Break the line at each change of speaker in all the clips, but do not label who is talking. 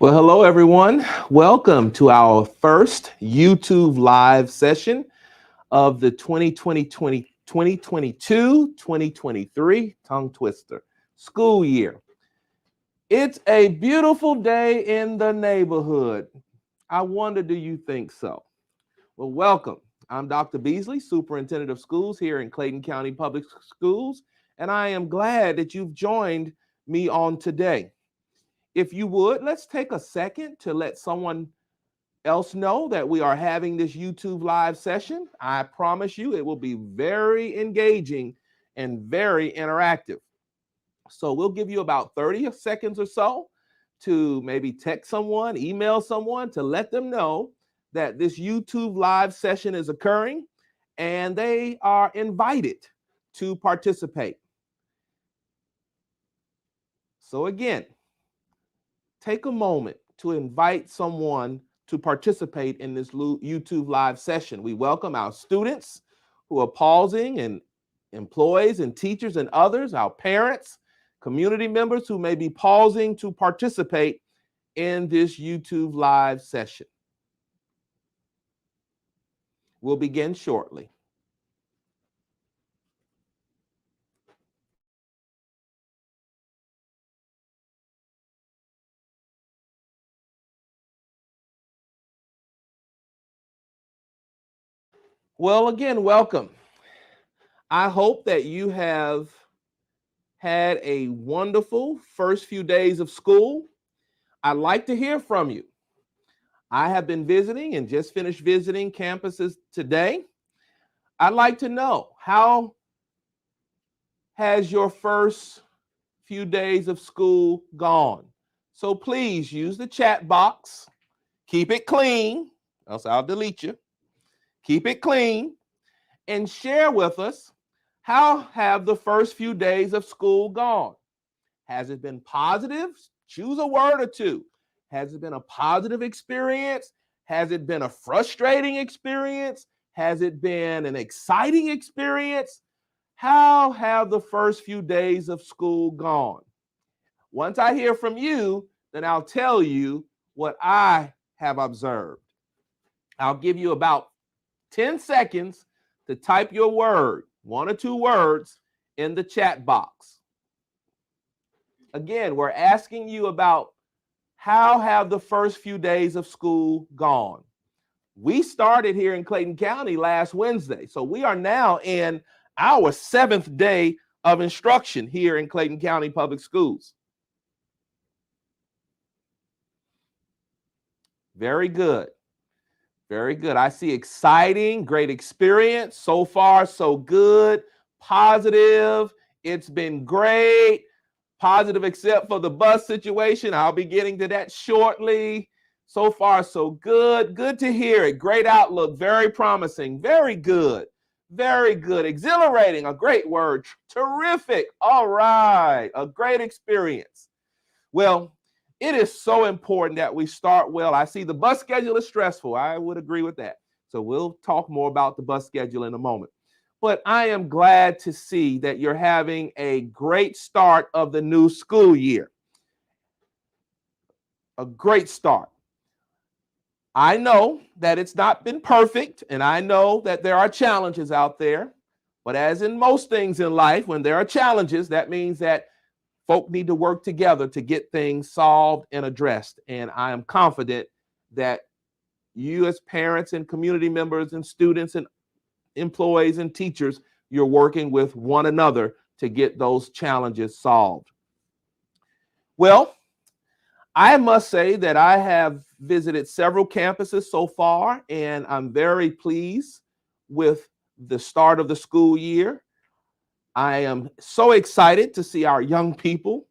Well, hello, everyone. Welcome to our first YouTube live session of the 2022-2023 tongue twister school year. It's a beautiful day in the neighborhood. I wonder, do you think so? Well, welcome. I'm Dr. Beasley, Superintendent of Schools here in Clayton County Public Schools, and I am glad that you've joined me on today. If you would, let's take a second to let someone else know that we are having this YouTube live session. I promise you it will be very engaging and very interactive. So we'll give you about 30 seconds or so to maybe text someone, email someone to let them know that this YouTube live session is occurring and they are invited to participate. So again, take a moment to invite someone to participate in this YouTube live session. We welcome our students who are pausing, and employees and teachers and others, our parents, community members who may be pausing to participate in this YouTube live session. We'll begin shortly. Well, again, welcome. I hope that you have had a wonderful first few days of school. I'd like to hear from you. I have been visiting and just finished visiting campuses today. I'd like to know, how has your first few days of school gone? So please use the chat box. Keep it clean, else I'll delete you. Keep it clean and share with us, how have the first few days of school gone? Has it been positive? Choose a word or two. Has it been a positive experience? Has it been a frustrating experience? Has it been an exciting experience? How have the first few days of school gone? Once I hear from you, then I'll tell you what I have observed. I'll give you about 10 seconds to type your word, one or two words, in the chat box. Again, we're asking you about, how have the first few days of school gone? We started here in Clayton County last Wednesday, so we are now in our 7th day of instruction here in Clayton County Public Schools. Very good. Very good. I see exciting, great experience. So far, so good. Positive. It's been great. Positive except for the bus situation. I'll be getting to that shortly. So far, so good. Good to hear it. Great outlook. Very promising. Very good. Very good. Exhilarating. A great word. Terrific. All right. A great experience. Well, it is so important that we start well. I see the bus schedule is stressful. I would agree with that. So we'll talk more about the bus schedule in a moment. But I am glad to see that you're having a great start of the new school year. A great start. I know that it's not been perfect, and I know that there are challenges out there. But as in most things in life, when there are challenges, that means that folk need to work together to get things solved and addressed. And I am confident that you, as parents and community members and students and employees and teachers, you're working with one another to get those challenges solved. Well, I must say that I have visited several campuses so far, and I'm very pleased with the start of the school year. I am so excited to see our young people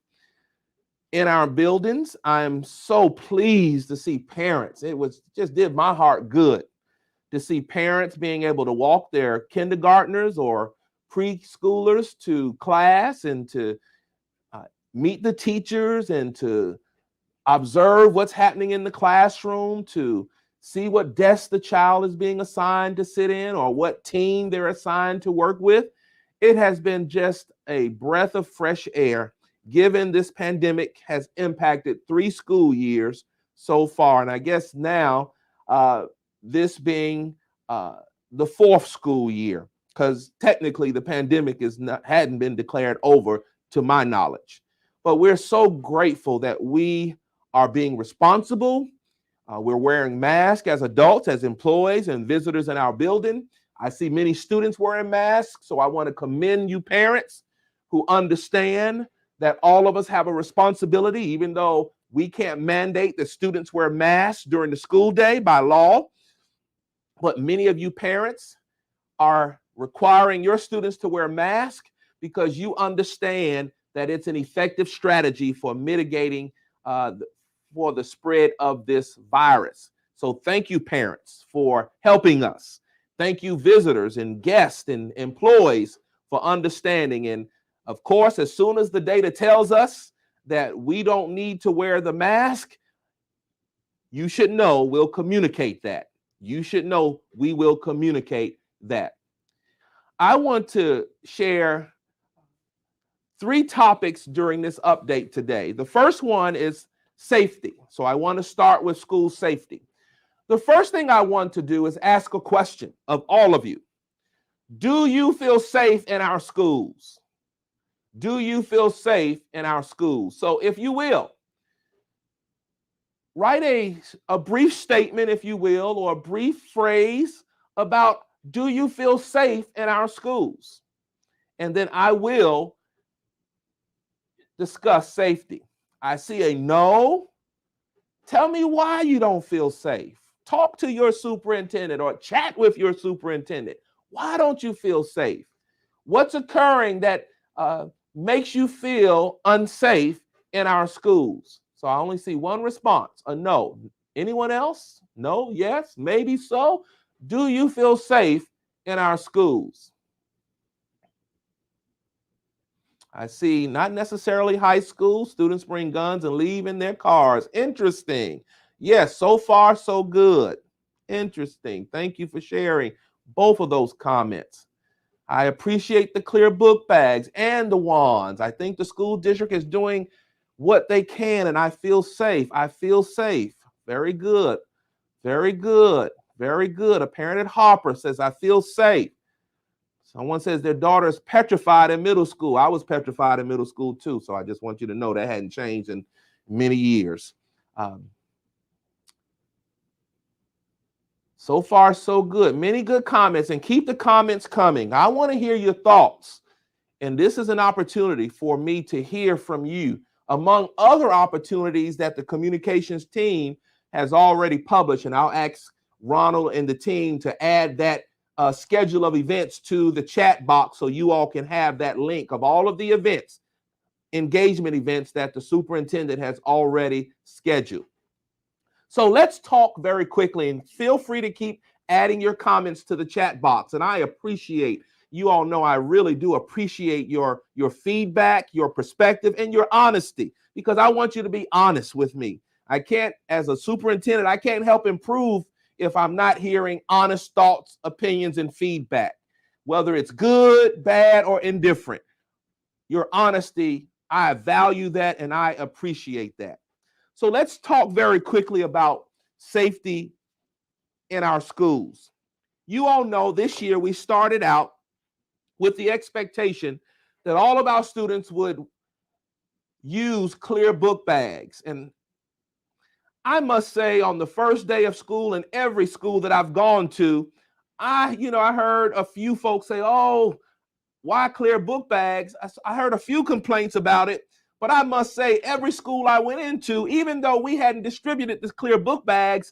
in our buildings. I'm so pleased to see parents. It just did my heart good to see parents being able to walk their kindergartners or preschoolers to class and to meet the teachers and to observe what's happening in the classroom, to see what desk the child is being assigned to sit in or what team they're assigned to work with. It has been just a breath of fresh air, given this pandemic has impacted 3 school years so far. And I guess now, this being the fourth school year, because technically the pandemic hadn't been declared over to my knowledge. But we're so grateful that we are being responsible. We're wearing masks as adults, as employees and visitors in our building. I see many students wearing masks, so I want to commend you parents who understand that all of us have a responsibility, even though we can't mandate that students wear masks during the school day by law. But many of you parents are requiring your students to wear masks because you understand that it's an effective strategy for mitigating for the spread of this virus. So thank you, parents, for helping us. Thank you, visitors and guests and employees, for understanding. And of course, as soon as the data tells us that we don't need to wear the mask, you should know we'll communicate that. You should know we will communicate that. I want to share 3 topics during this update today. The first one is safety. So I want to start with school safety. The first thing I want to do is ask a question of all of you. Do you feel safe in our schools? Do you feel safe in our schools? So if you will, write a brief statement, if you will, or a brief phrase about, do you feel safe in our schools? And then I will discuss safety. I see a no. Tell me why you don't feel safe. Talk to your superintendent or chat with your superintendent. Why don't you feel safe? What's occurring that makes you feel unsafe in our schools? So I only see one response, a no. Anyone else? No, yes, maybe so. Do you feel safe in our schools? I see not necessarily high school. Students bring guns and leave in their cars. Interesting. Yes, so far so good. Interesting. Thank you for sharing both of those comments. I appreciate the clear book bags and the wands. I think the school district is doing what they can, and I feel safe. I feel safe. Very good. Very good. Very good. A parent at Harper says, I feel safe. Someone says their daughter is petrified in middle school. I was petrified in middle school too, so I just want you to know that hadn't changed in many years. So far, so good. Many good comments, and keep the comments coming. I want to hear your thoughts, and this is an opportunity for me to hear from you, among other opportunities that the communications team has already published, and I'll ask Ronald and the team to add that schedule of events to the chat box so you all can have that link of all of the events, engagement events that the superintendent has already scheduled. So let's talk very quickly, and feel free to keep adding your comments to the chat box. And I appreciate, you all know I really do appreciate your feedback, your perspective, and your honesty, because I want you to be honest with me. I can't, as a superintendent, I can't help improve if I'm not hearing honest thoughts, opinions, and feedback, whether it's good, bad, or indifferent. Your honesty, I value that and I appreciate that. So let's talk very quickly about safety in our schools. You all know this year we started out with the expectation that all of our students would use clear book bags. And I must say, on the first day of school, in every school that I've gone to, I heard a few folks say, oh, why clear book bags? I heard a few complaints about it, but I must say every school I went into, even though we hadn't distributed the clear book bags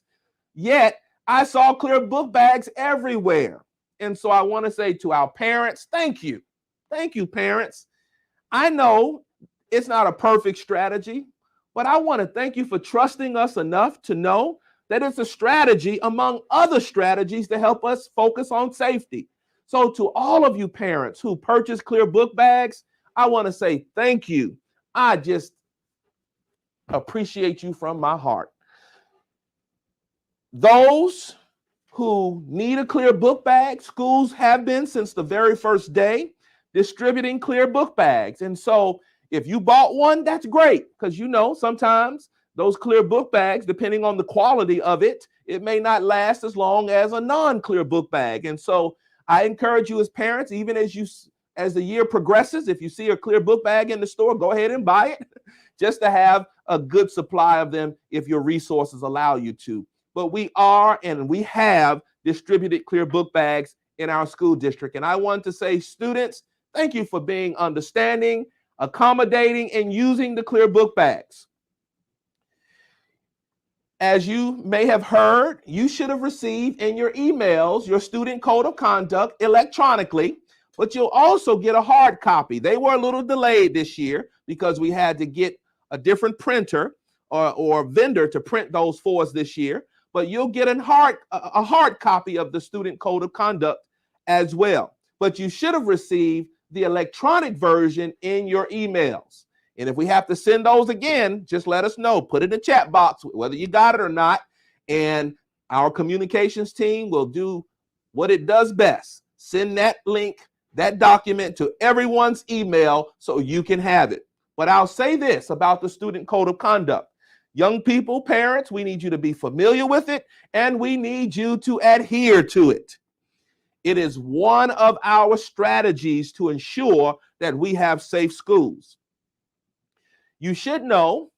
yet, I saw clear book bags everywhere. And so I want to say to our parents, thank you. Thank you, parents. I know it's not a perfect strategy, but I want to thank you for trusting us enough to know that it's a strategy among other strategies to help us focus on safety. So to all of you parents who purchase clear book bags, I want to say thank you. I just appreciate you from my heart. Those who need a clear book bag, schools have been, since the very first day, distributing clear book bags. And so if you bought one, that's great, because sometimes those clear book bags, depending on the quality of it, it may not last as long as a non-clear book bag. And so I encourage you as parents, even as the year progresses, if you see a clear book bag in the store, go ahead and buy it just to have a good supply of them if your resources allow you to. But we have distributed clear book bags in our school district. And I want to say, students, thank you for being understanding, accommodating, and using the clear book bags. As you may have heard, you should have received in your emails your student code of conduct electronically, but you'll also get a hard copy. They were a little delayed this year because we had to get a different printer or vendor to print those for us this year, but you'll get a hard copy of the student code of conduct as well. But you should have received the electronic version in your emails. And if we have to send those again, just let us know. Put it in the chat box, whether you got it or not. And our communications team will do what it does best. Send that link, that document to everyone's email so you can have it. But I'll say this about the student code of conduct. Young people, parents, we need you to be familiar with it, and we need you to adhere to it. It is one of our strategies to ensure that we have safe schools. You should know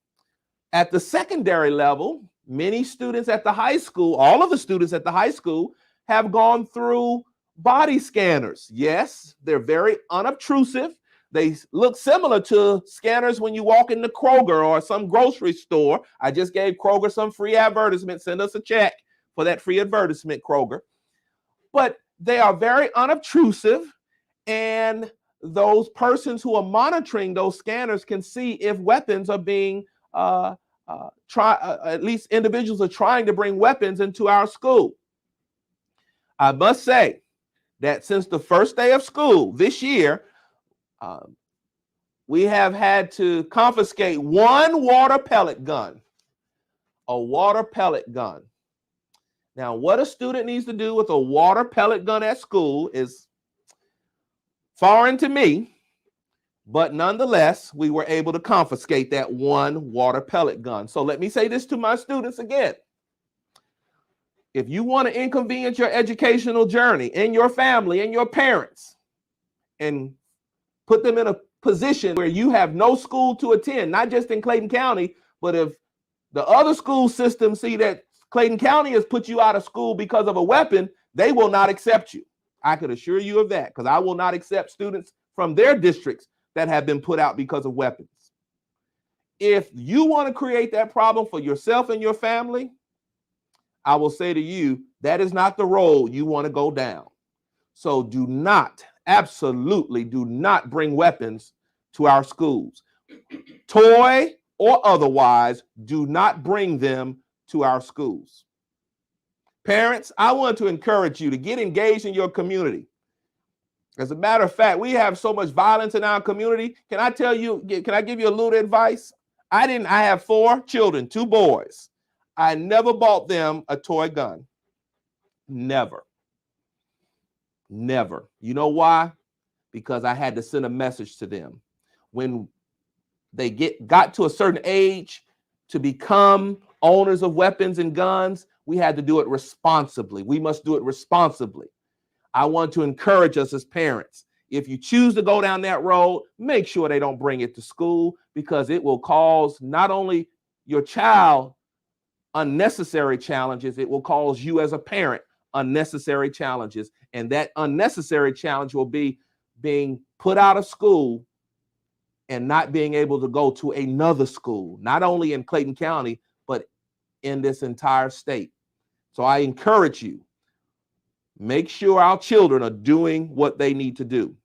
at the secondary level, many students at the high school, all of the students at the high school have gone through body scanners. Yes, they're very unobtrusive. They look similar to scanners when you walk into Kroger or some grocery store. I just gave Kroger some free advertisement. Send us a check for that free advertisement, Kroger. But they are very unobtrusive, and those persons who are monitoring those scanners can see if weapons are being at least individuals are trying to bring weapons into our school. I must say that since the first day of school this year, we have had to confiscate one water pellet gun, a water pellet gun. Now, what a student needs to do with a water pellet gun at school is foreign to me, but nonetheless, we were able to confiscate that one water pellet gun. So let me say this to my students again. If you want to inconvenience your educational journey and your family and your parents and put them in a position where you have no school to attend, not just in Clayton County, but if the other school systems see that Clayton County has put you out of school because of a weapon, they will not accept you. I could assure you of that, because I will not accept students from their districts that have been put out because of weapons. If you want to create that problem for yourself and your family, I will say to you, that is not the road you want to go down. So do not, absolutely do not bring weapons to our schools. Toy or otherwise, do not bring them to our schools. Parents, I want to encourage you to get engaged in your community. As a matter of fact, we have so much violence in our community. Can I give you a little advice? I have 4 children, 2 boys. I never bought them a toy gun. Never. Never. You know why? Because I had to send a message to them. When they got to a certain age to become owners of weapons and guns, we had to do it responsibly. We must do it responsibly. I want to encourage us as parents. If you choose to go down that road, make sure they don't bring it to school, because it will cause not only your child unnecessary challenges, it will cause you as a parent unnecessary challenges. And that unnecessary challenge will be being put out of school and not being able to go to another school, not only in Clayton County, but in this entire state. So I encourage you, make sure our children are doing what they need to do.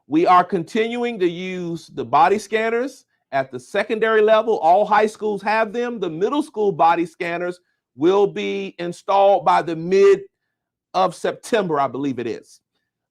We are continuing to use the body scanners at the secondary level. All high schools have them. The middle school body scanners will be installed by the mid of September, I believe it is.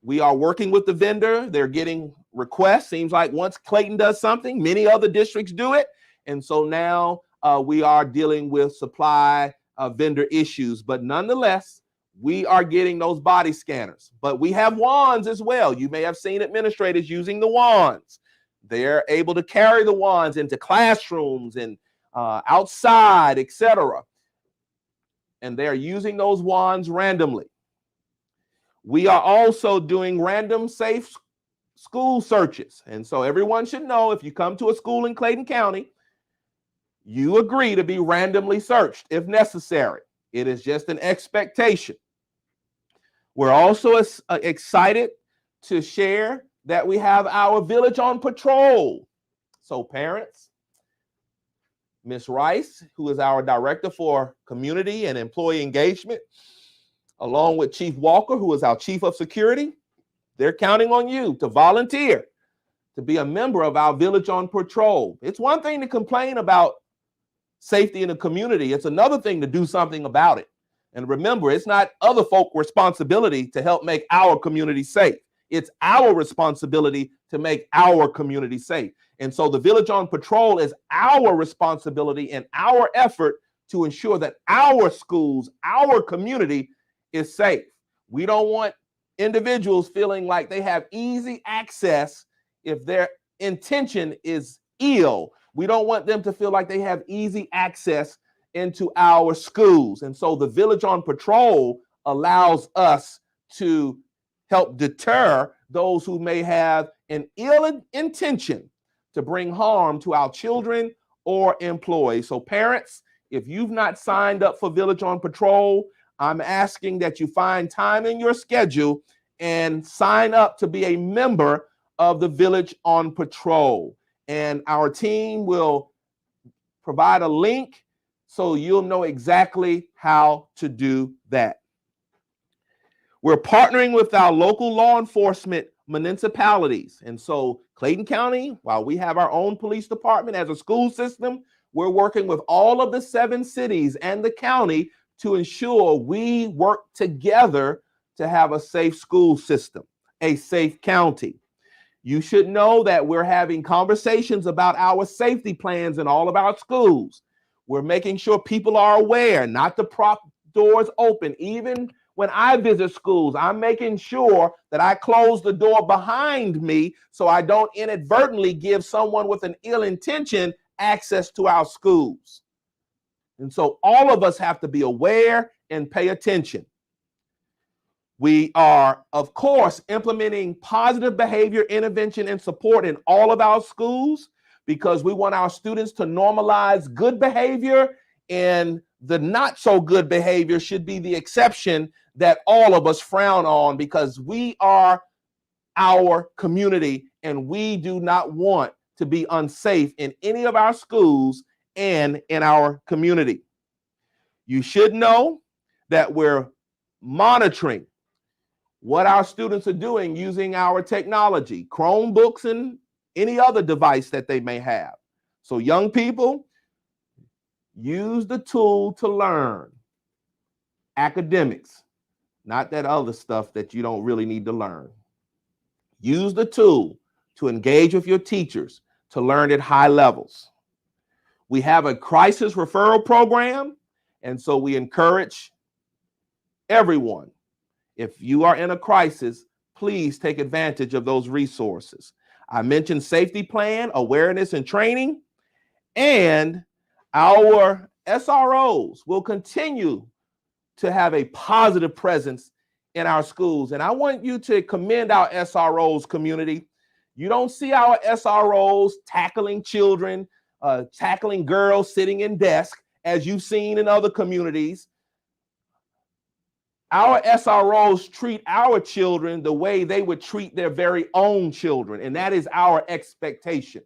We are working with the vendor. They're getting requests. Seems like once Clayton does something, many other districts do it. And so now we are dealing with supply vendor issues. But nonetheless, we are getting those body scanners. But we have wands as well. You may have seen administrators using the wands. They're able to carry the wands into classrooms and outside, etc. And they're using those wands randomly. We are also doing random safe school searches. And so everyone should know, if you come to a school in Clayton County, you agree to be randomly searched if necessary. It is just an expectation. We're also excited to share that we have our Village on Patrol. So parents, Ms. Rice, who is our Director for Community and Employee Engagement, along with Chief Walker, who is our Chief of Security, they're counting on you to volunteer to be a member of our Village on Patrol. It's one thing to complain about safety in the community. It's another thing to do something about it. And remember, it's not other folks' responsibility to help make our community safe. It's our responsibility to make our community safe. And so the Village on Patrol is our responsibility and our effort to ensure that our schools, our community is safe. We don't want individuals feeling like they have easy access if their intention is ill. We don't want them to feel like they have easy access into our schools. And so the Village on Patrol allows us to help deter those who may have an ill intention to bring harm to our children or employees. So parents, if you've not signed up for Village on Patrol, I'm asking that you find time in your schedule and sign up to be a member of the Village on Patrol. And our team will provide a link so you'll know exactly how to do that. We're partnering with our local law enforcement municipalities. And so Clayton County, while we have our own police department as a school system, we're working with all of the 7 cities and the county to ensure we work together to have a safe school system, a safe county. You should know that we're having conversations about our safety plans in all of our schools. We're making sure people are aware not to prop doors open. Even when I visit schools, I'm making sure that I close the door behind me so I don't inadvertently give someone with an ill intention access to our schools. And so all of us have to be aware and pay attention. We are, of course, implementing positive behavior intervention and support in all of our schools because we want our students to normalize good behavior, and the not so good behavior should be the exception that all of us frown on because we are our community and we do not want to be unsafe in any of our schools and in our community. You should know that we're monitoring what our students are doing using our technology, Chromebooks and any other device that they may have. So young people, use the tool to learn. Academics, not that other stuff that you don't really need to learn. Use the tool to engage with your teachers to learn at high levels. We have a crisis referral program, and so we encourage everyone. If you are in a crisis, please take advantage of those resources. I mentioned safety plan, awareness, and training, and our SROs will continue to have a positive presence in our schools. And I want you to commend our SROs community. You don't see our SROs tackling children, tackling girls sitting in desks, as you've seen in other communities. Our SROs treat our children the way they would treat their very own children, and that is our expectation.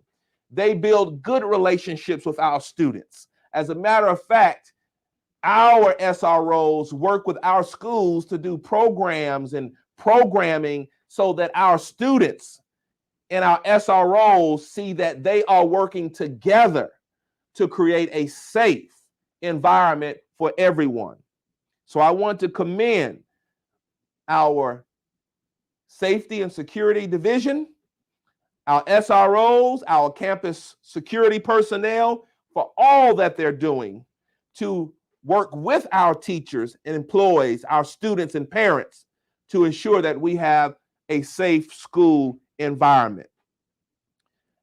They build good relationships with our students. As a matter of fact, our SROs work with our schools to do programs and programming so that our students and our SROs see that they are working together to create a safe environment for everyone. So I want to commend our Safety and Security Division, our SROs, our campus security personnel for all that they're doing to work with our teachers and employees, our students and parents to ensure that we have a safe school environment.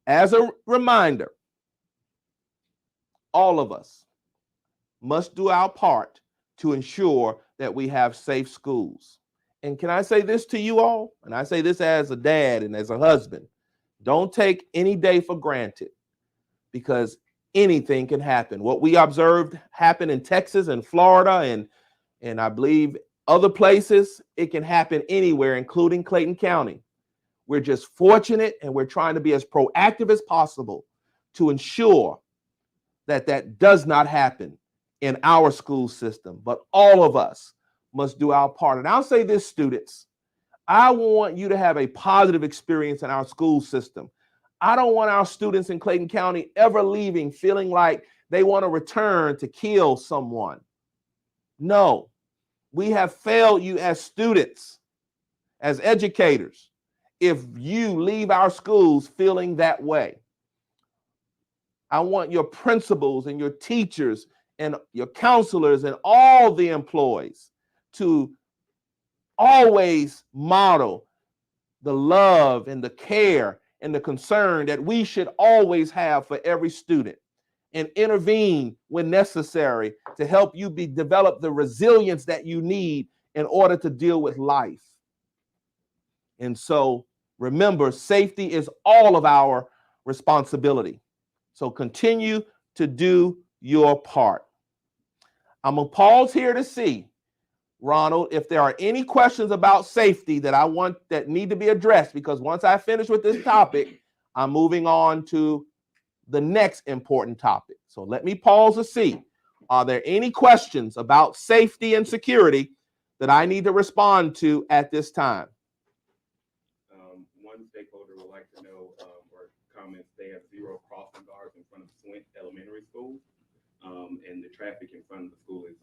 As a reminder, all of us must do our part to ensure that we have safe schools. And can I say this to you all? And I say this as a dad and as a husband. Don't take any day for granted, because anything can happen. What we observed happen in Texas and Florida and I believe other places, it can happen anywhere, including Clayton County. We're just fortunate, and we're trying to be as proactive as possible to ensure that that does not happen in our school system. But all of us must do our part. And I'll say this, students, I want you to have a positive experience in our school system. I don't want our students in Clayton County ever leaving feeling like they want to return to kill someone. No, we have failed you as students, as educators, if you leave our schools feeling that way. I want your principals and your teachers and your counselors and all the employees to always model the love and the care and the concern that we should always have for every student, and intervene when necessary to help you develop the resilience that you need in order to deal with life. And so remember, safety is all of our responsibility. So continue to do your part. I'm going to pause here to see, Ronald, if there are any questions about safety that need to be addressed, because once I finish with this topic, I'm moving on to the next important topic. So let me pause to see, are there any questions about safety and security that I need to respond to at this time?
One stakeholder would like to know or comment, they have 0 crossing guards in front of Swint Elementary School, and the traffic in front of the school is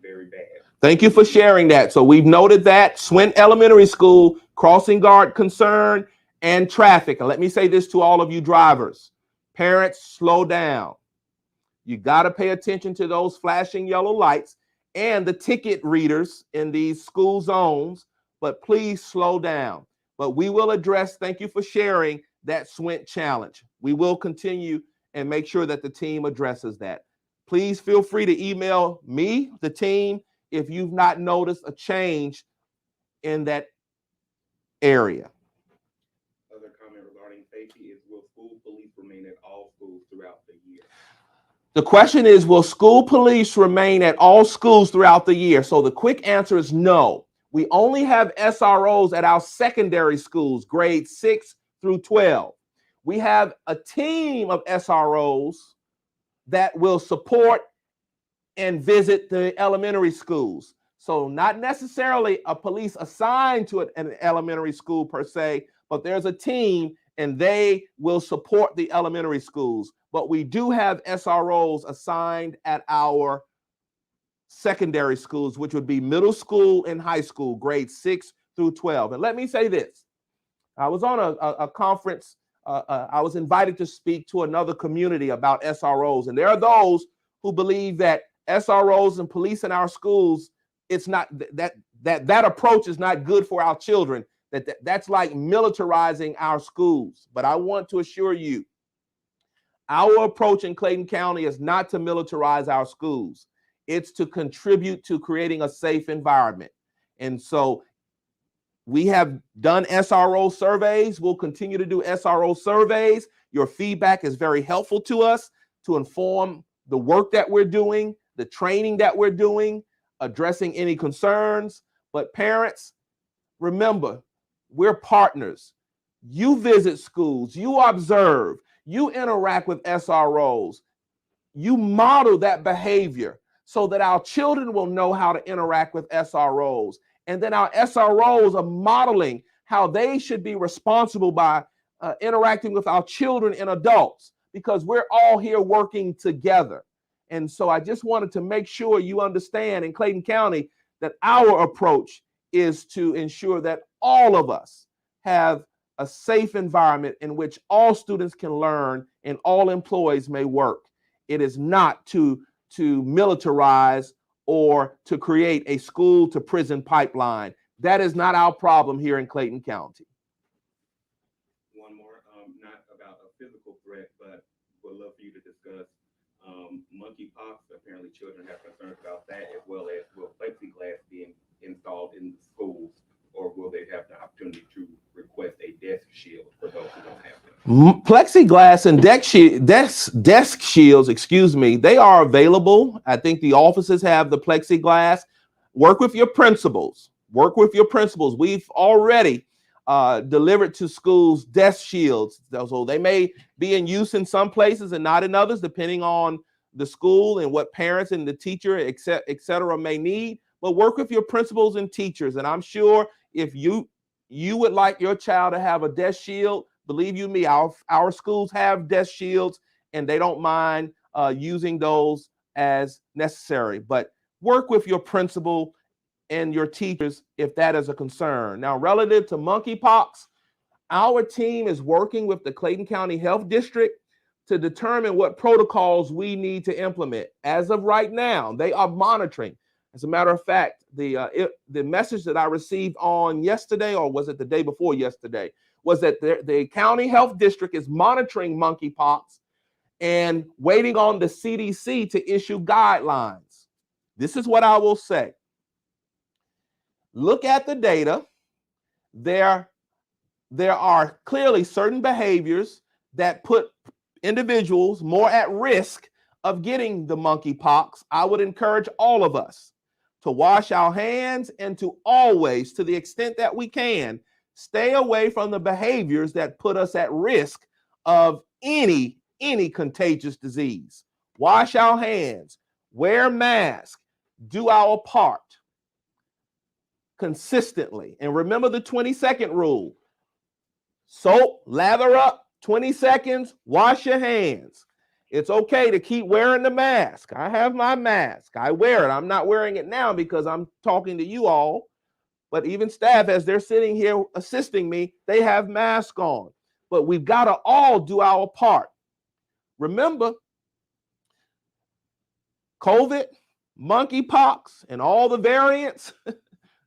very bad.
Thank you for sharing that. So we've noted that Swint Elementary School, crossing guard concern, and traffic. And let me say this to all of you drivers. Parents, slow down. You got to pay attention to those flashing yellow lights and the ticket readers in these school zones, but please slow down. But we will address, thank you for sharing that Swint challenge. We will continue and make sure that the team addresses that. Please feel free to email me, the team, if you've not noticed a change in that area.
Other comment regarding safety is, will school police remain at all schools throughout the year?
The question is, will school police remain at all schools throughout the year? So the quick answer is no. We only have SROs at our secondary schools, grades 6 through 12. We have a team of SROs that will support and visit the elementary schools. So not necessarily a police assigned to an elementary school per se, but there's a team and they will support the elementary schools. But we do have SROs assigned at our secondary schools, which would be middle school and high school, grades 6 through 12. And let me say this. I was on a conference. I was invited to speak to another community about SROs. And there are those who believe that SROs and police in our schools, it's not that approach is not good for our children. That's like militarizing our schools. But I want to assure you, our approach in Clayton County is not to militarize our schools. It's to contribute to creating a safe environment. And so we have done SRO surveys. We'll continue to do SRO surveys. Your feedback is very helpful to us to inform the work that we're doing, the training that we're doing, addressing any concerns. But parents, remember, we're partners. You visit schools, you observe, you interact with SROs, you model that behavior so that our children will know how to interact with SROs. And then our SROs are modeling how they should be responsible by interacting with our children and adults, because we're all here working together. And so I just wanted to make sure you understand in Clayton County that our approach is to ensure that all of us have a safe environment in which all students can learn and all employees may work. It is not to militarize or to create a school to prison pipeline. That is not our problem here in Clayton County.
One more, not about a physical threat, but would love for you to discuss Monkeypox, apparently children have concerns about that, as well as will plexiglass be installed in the schools, or will they have the opportunity to request a desk shield for those who don't have them?
Plexiglass and desk shields, excuse me, they are available. I think the offices have the plexiglass. Work with your principals. Work with your principals. We've already delivered to schools desk shields. So they may be in use in some places and not in others, depending on the school and what parents and the teacher, et cetera, may need. But work with your principals and teachers. And I'm sure if you would like your child to have a desk shield, believe you me, our schools have desk shields, and they don't mind using those as necessary. But work with your principal and your teachers if that is a concern. Now, relative to monkeypox, our team is working with the Clayton County Health District to determine what protocols we need to implement. As of right now, they are monitoring. As a matter of fact, the message that I received on yesterday, or was it the day before yesterday, was that the county health district is monitoring monkeypox and waiting on the CDC to issue guidelines. This is what I will say. Look at the data. There are clearly certain behaviors that put individuals more at risk of getting the monkeypox. I would encourage all of us to wash our hands and to always, to the extent that we can, stay away from the behaviors that put us at risk of any contagious disease. Wash our hands, wear masks, do our part consistently. And remember the 20-second rule. Soap, lather up, 20 seconds, wash your hands. It's okay to keep wearing the mask. I have my mask. I wear it. I'm not wearing it now because I'm talking to you all. But even staff, as they're sitting here assisting me, they have masks on. But we've got to all do our part. Remember, COVID, monkeypox, and all the variants,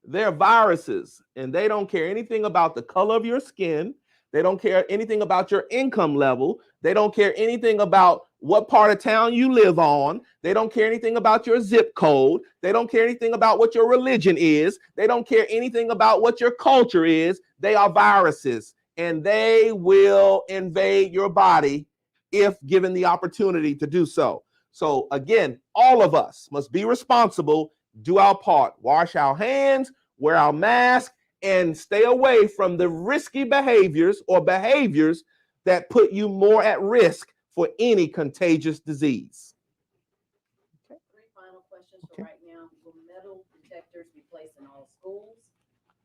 they're viruses, and they don't care anything about the color of your skin. They don't care anything about your income level. They don't care anything about what part of town you live on. They don't care anything about your zip code. They don't care anything about what your religion is. They don't care anything about what your culture is. They are viruses, and they will invade your body if given the opportunity to do so. So again, all of us must be responsible, do our part, wash our hands, wear our mask, and stay away from the risky behaviors or behaviors that put you more at risk for any contagious disease.
Okay. 3 final questions for right now. Will metal detectors be placed in all schools?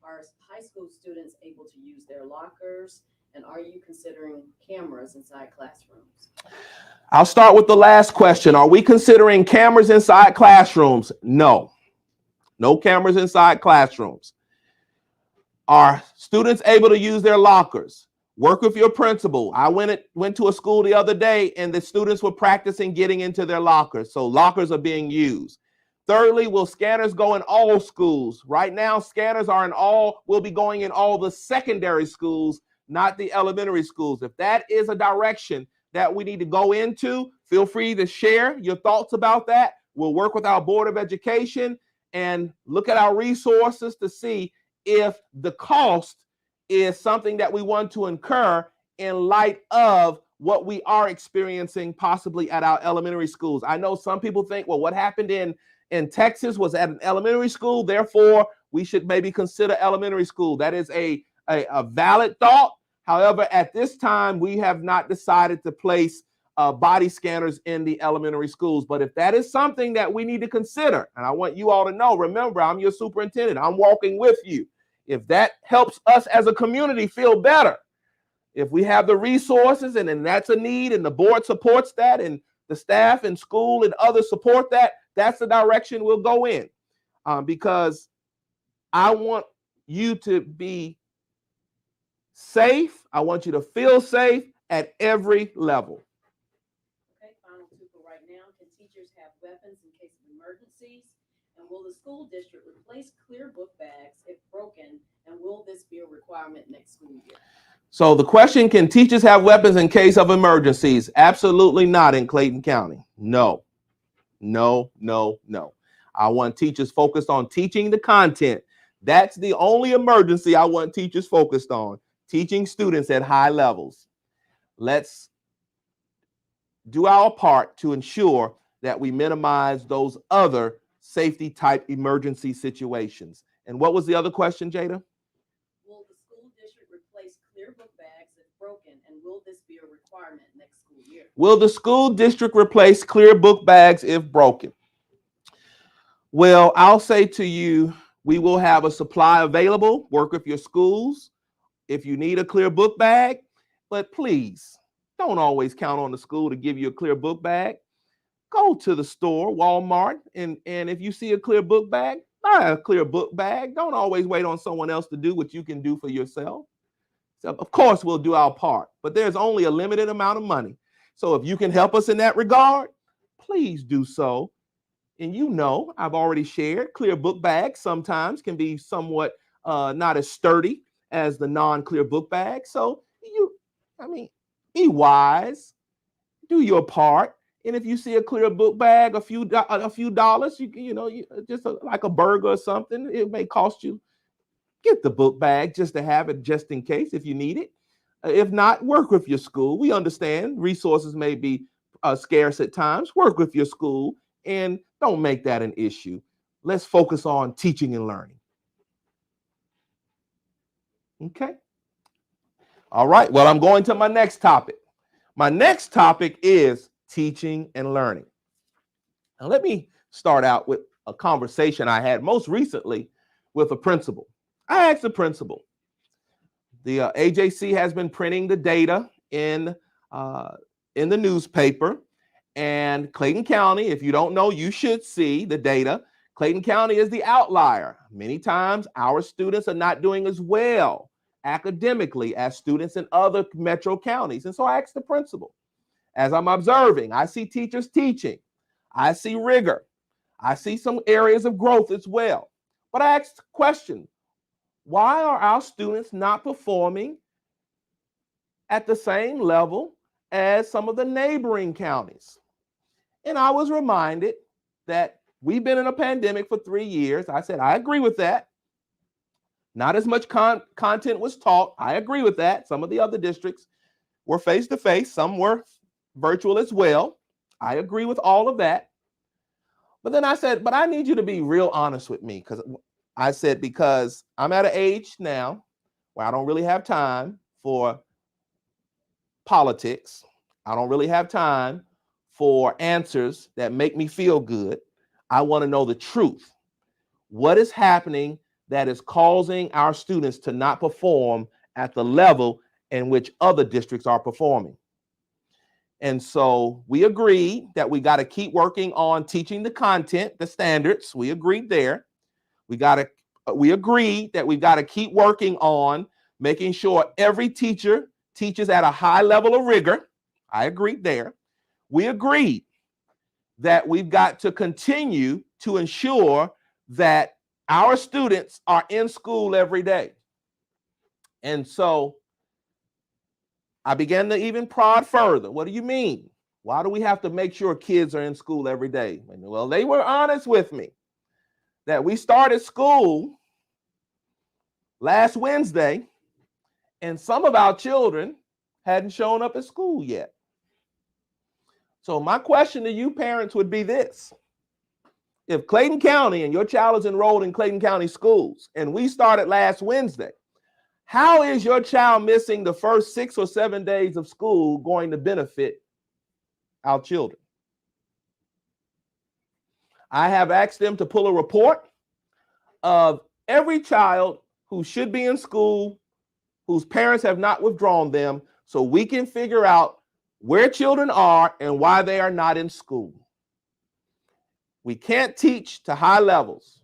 Are high school students able to use their lockers? And are you considering cameras inside classrooms?
I'll start with the last question. Are we considering cameras inside classrooms? No. No cameras inside classrooms. Are students able to use their lockers? Work with your principal. I went to a school the other day and the students were practicing getting into their lockers. So lockers are being used. Thirdly, will scanners go in all schools? Right now, scanners will be going in all the secondary schools, not the elementary schools. If that is a direction that we need to go into, feel free to share your thoughts about that. We'll work with our Board of Education and look at our resources to see if the cost is something that we want to incur in light of what we are experiencing possibly at our elementary schools. I know some people think, well, what happened in Texas was at an elementary school, therefore we should maybe consider elementary school. That is a valid thought. However, at this time, we have not decided to place body scanners in the elementary schools. But if that is something that we need to consider, and I want you all to know, remember, I'm your superintendent. I'm walking with you. If that helps us as a community feel better, if we have the resources and then that's a need and the board supports that and the staff and school and others support that, that's the direction we'll go in. Because I want you to be safe. I want you to feel safe at every level.
Okay, final 2 for right now. Can teachers have weapons in case of emergencies? And will the school district replace clear book bags if broken? And will this be a requirement next school year?
So the question, can teachers have weapons in case of emergencies? Absolutely not in Clayton County. No, no, no, no. I want teachers focused on teaching the content. That's the only emergency I want teachers focused on, teaching students at high levels. Let's do our part to ensure that we minimize those other safety type emergency situations. And what was the other question, Jada?
Will the school district replace clear book bags if broken, and will this be a requirement next school year?
Will the school district replace clear book bags if broken? Well, I'll say to you, we will have a supply available. Work with your schools if you need a clear book bag, but please don't always count on the school to give you a clear book bag. Go to the store, Walmart, and if you see a clear book bag, buy a clear book bag. Don't always wait on someone else to do what you can do for yourself. So of course, we'll do our part, but there's only a limited amount of money. So if you can help us in that regard, please do so. And you know, I've already shared, clear book bags sometimes can be somewhat not as sturdy as the non-clear book bag. So be wise, do your part. And if you see a clear book bag, a few dollars, like a burger or something, it may cost you. Get the book bag just to have it, just in case if you need it. If not, work with your school. We understand resources may be scarce at times. Work with your school and don't make that an issue. Let's focus on teaching and learning. Okay. All right. Well, I'm going to my next topic. My next topic is teaching and learning. Now, let me start out with a conversation I had most recently with a principal. I asked the principal, the AJC has been printing the data in the newspaper, and Clayton County, if you don't know, you should see the data. Clayton County is the outlier. Many times our students are not doing as well academically as students in other metro counties. And so I asked the principal, as I'm observing, I see teachers teaching, I see rigor, I see some areas of growth as well. But I asked the question, why are our students not performing at the same level as some of the neighboring counties? And I was reminded that we've been in a pandemic for 3 years. I said, I agree with that. Not as much content was taught. I agree with that. Some of the other districts were face-to-face. Some were virtual as well. I agree with all of that. But then I said, but I need you to be real honest with me, because I'm at an age now where I don't really have time for politics. I don't really have time for answers that make me feel good. I want to know the truth. What is happening that is causing our students to not perform at the level in which other districts are performing? And so we agreed that we got to keep working on teaching the content, the standards. We agreed there. We agreed that we've got to keep working on making sure every teacher teaches at a high level of rigor. I agreed there. We agreed that we've got to continue to ensure that our students are in school every day. And so I began to even prod further. What do you mean? Why do we have to make sure kids are in school every day? Well, they were honest with me that we started school last Wednesday, and some of our children hadn't shown up at school yet. So my question to you parents would be this. If Clayton County and your child is enrolled in Clayton County schools, and we started last Wednesday, how is your child missing the first 6 or 7 days of school going to benefit our children? I have asked them to pull a report of every child who should be in school, whose parents have not withdrawn them, so we can figure out where children are and why they are not in school. We can't teach to high levels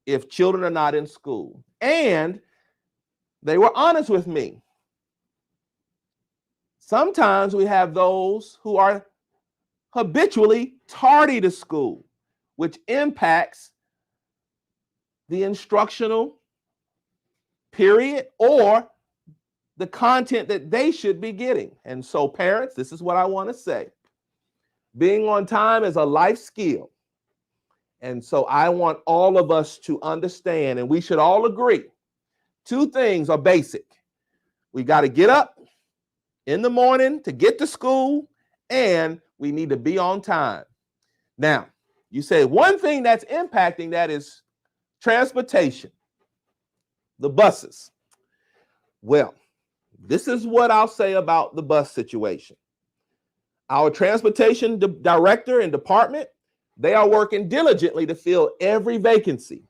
if children are not in school. And they were honest with me. Sometimes we have those who are habitually tardy to school, which impacts the instructional period or the content that they should be getting. And so parents, this is what I want to say. Being on time is a life skill. And so I want all of us to understand, and we should all agree, two things are basic. We got to get up in the morning to get to school, and we need to be on time. Now, you say one thing that's impacting that is transportation, the buses. Well, this is what I'll say about the bus situation. Our transportation director and department, they are working diligently to fill every vacancy.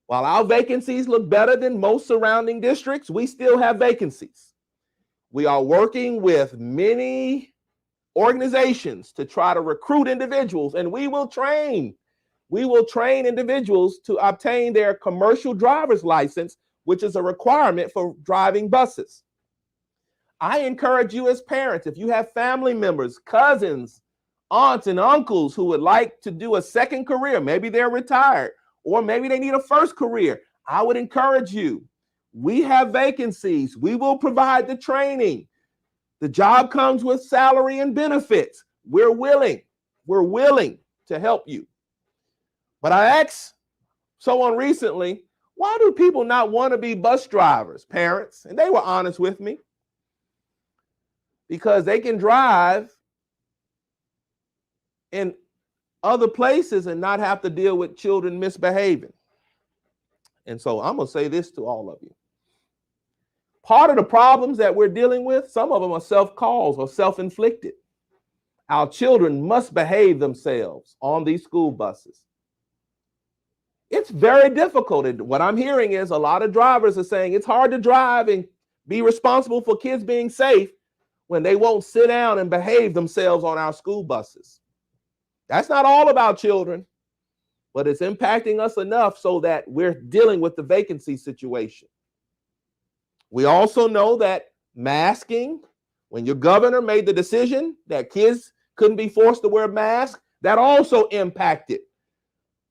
While our vacancies look better than most surrounding districts, we still have vacancies. We are working with many organizations to try to recruit individuals, and we will train individuals to obtain their commercial driver's license, which is a requirement for driving buses. I encourage you as parents, if you have family members, cousins, aunts, and uncles who would like to do a second career, maybe they're retired, or maybe they need a first career, I would encourage you. We have vacancies. We will provide the training. The job comes with salary and benefits. We're willing to help you. But I asked someone recently, why do people not want to be bus drivers, parents? And they were honest with me. Because they can drive in other places and not have to deal with children misbehaving. And so I'm going to say this to all of you. Part of the problems that we're dealing with, some of them are self-caused or self-inflicted. Our children must behave themselves on these school buses. It's very difficult. And what I'm hearing is a lot of drivers are saying it's hard to drive and be responsible for kids being safe when they won't sit down and behave themselves on our school buses. That's not all about children, but it's impacting us enough so that we're dealing with the vacancy situation. We also know that masking, when your governor made the decision that kids couldn't be forced to wear masks, that also impacted.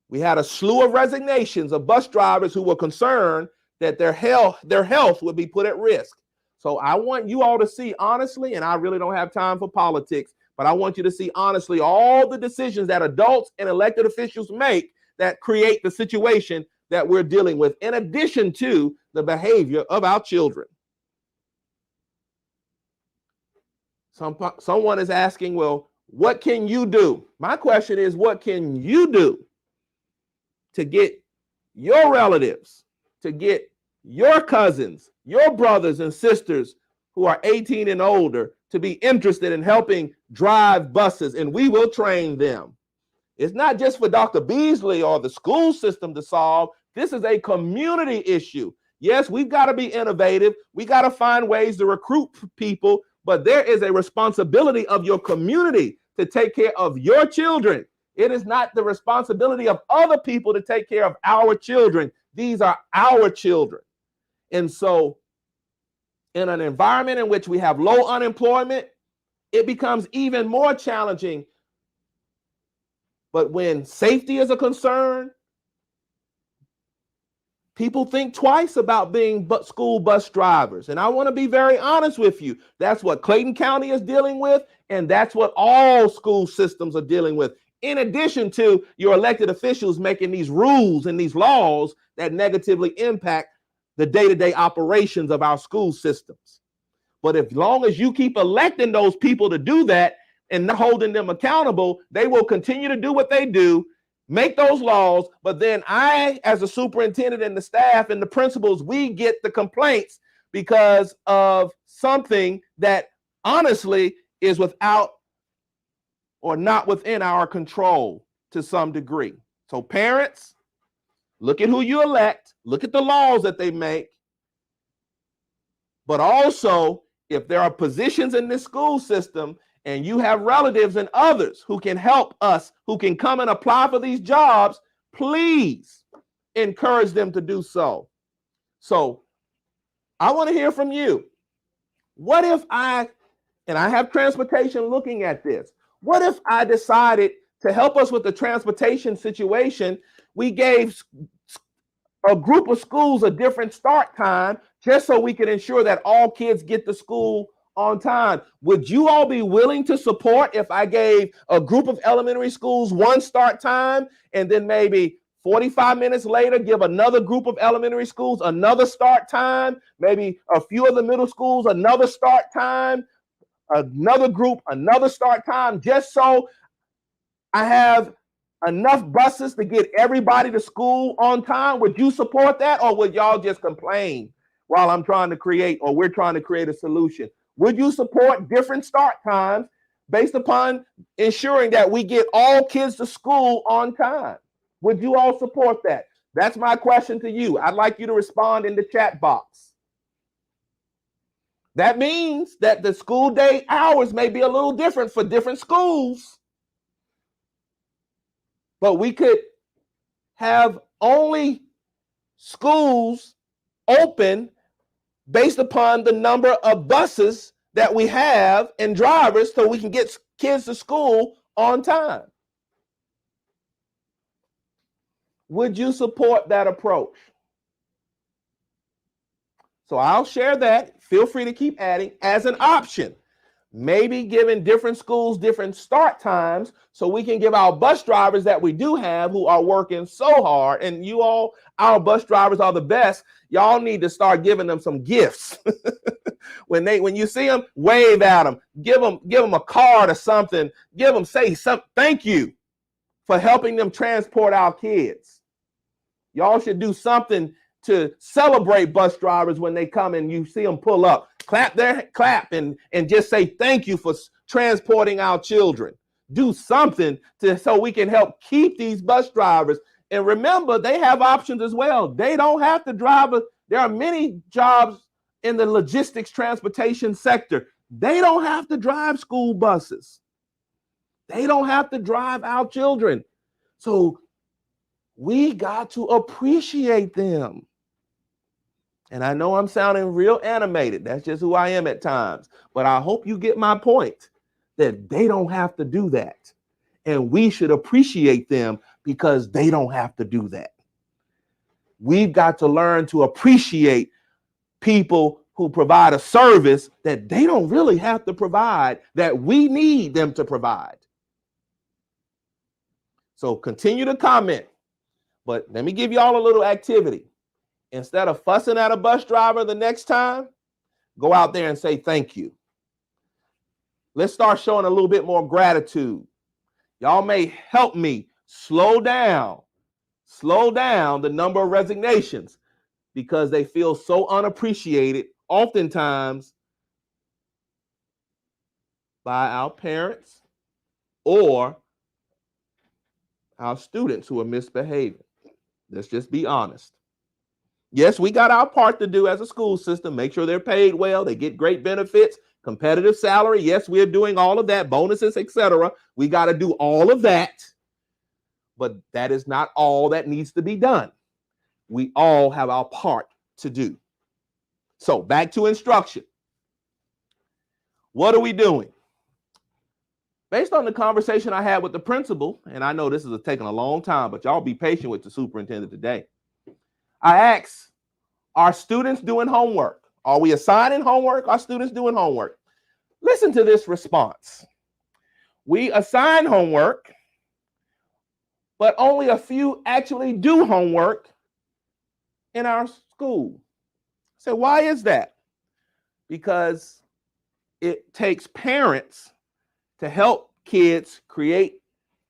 We had a slew of resignations of bus drivers who were concerned that their health would be put at risk. So I want you all to see honestly, and I really don't have time for politics, but I want you to see honestly all the decisions that adults and elected officials make that create the situation that we're dealing with, in addition to the behavior of our children. Someone is asking, well, what can you do? My question is, what can you do to get your relatives, to get your cousins, your brothers and sisters who are 18 and older to be interested in helping drive buses, and we will train them. It's not just for Dr. Beasley or the school system to solve. This is a community issue. Yes, we've got to be innovative. We got to find ways to recruit people, but there is a responsibility of your community to take care of your children. It is not the responsibility of other people to take care of our children. These are our children. And so in an environment in which we have low unemployment, it becomes even more challenging. But when safety is a concern, people think twice about being school bus drivers. And I want to be very honest with you. That's what Clayton County is dealing with, and that's what all school systems are dealing with. In addition to your elected officials making these rules and these laws that negatively impact the day-to-day operations of our school systems. But as long as you keep electing those people to do that and not holding them accountable, they will continue to do what they do, make those laws, but then I, as a superintendent and the staff and the principals, we get the complaints because of something that honestly is without or not within our control to some degree. So parents, look at who you elect, look at the laws that they make, but also if there are positions in this school system and you have relatives and others who can help us, who can come and apply for these jobs, please encourage them to do so. So I want to hear from you. What if I have transportation looking at this, what if I decided to help us with the transportation situation, we gave a group of schools a different start time just so we can ensure that all kids get to school on time. Would you all be willing to support if I gave a group of elementary schools one start time and then maybe 45 minutes later give another group of elementary schools another start time, maybe a few of the middle schools another start time, another group another start time, just so I have enough buses to get everybody to school on time? Would you support that, or would y'all just complain while I'm trying to create, or we're trying to create a solution? Would you support different start times based upon ensuring that we get all kids to school on time? Would you all support that? That's my question to you. I'd like you to respond in the chat box. That means that the school day hours may be a little different for different schools, but we could have only schools open based upon the number of buses that we have and drivers so we can get kids to school on time. Would you support that approach? So I'll share that. Feel free to keep adding as an option. Maybe giving different schools different start times so we can give our bus drivers that we do have who are working so hard, and you all, our bus drivers are the best. Y'all need to start giving them some gifts. When you see them, wave at them, give them a card or something, say something, thank you for helping them transport our kids. Y'all should do something to celebrate bus drivers when they come and you see them pull up. Clap and just say thank you for transporting our children. Do something so we can help keep these bus drivers. And remember, they have options as well. They don't have to drive. There are many jobs in the logistics transportation sector. They don't have to drive school buses. They don't have to drive our children. So we got to appreciate them. And I know I'm sounding real animated. That's just who I am at times. But I hope you get my point that they don't have to do that. And we should appreciate them because they don't have to do that. We've got to learn to appreciate people who provide a service that they don't really have to provide, that we need them to provide. So continue to comment. But let me give y'all a little activity. Instead of fussing at a bus driver the next time, go out there and say thank you. Let's start showing a little bit more gratitude. Y'all may help me slow down the number of resignations because they feel so unappreciated, oftentimes by our parents or our students who are misbehaving. Let's just be honest. Yes, we got our part to do as a school system. Make sure they're paid well. They get great benefits, competitive salary. Yes, we're doing all of that, bonuses, etc. We got to do all of that. But that is not all that needs to be done. We all have our part to do. So back to instruction. What are we doing? Based on the conversation I had with the principal, and I know this is taking a long time, but y'all be patient with the superintendent today. I asked, are students doing homework? Are we assigning homework? Are students doing homework? Listen to this response. We assign homework, but only a few actually do homework in our school. So why is that? Because it takes parents to help kids create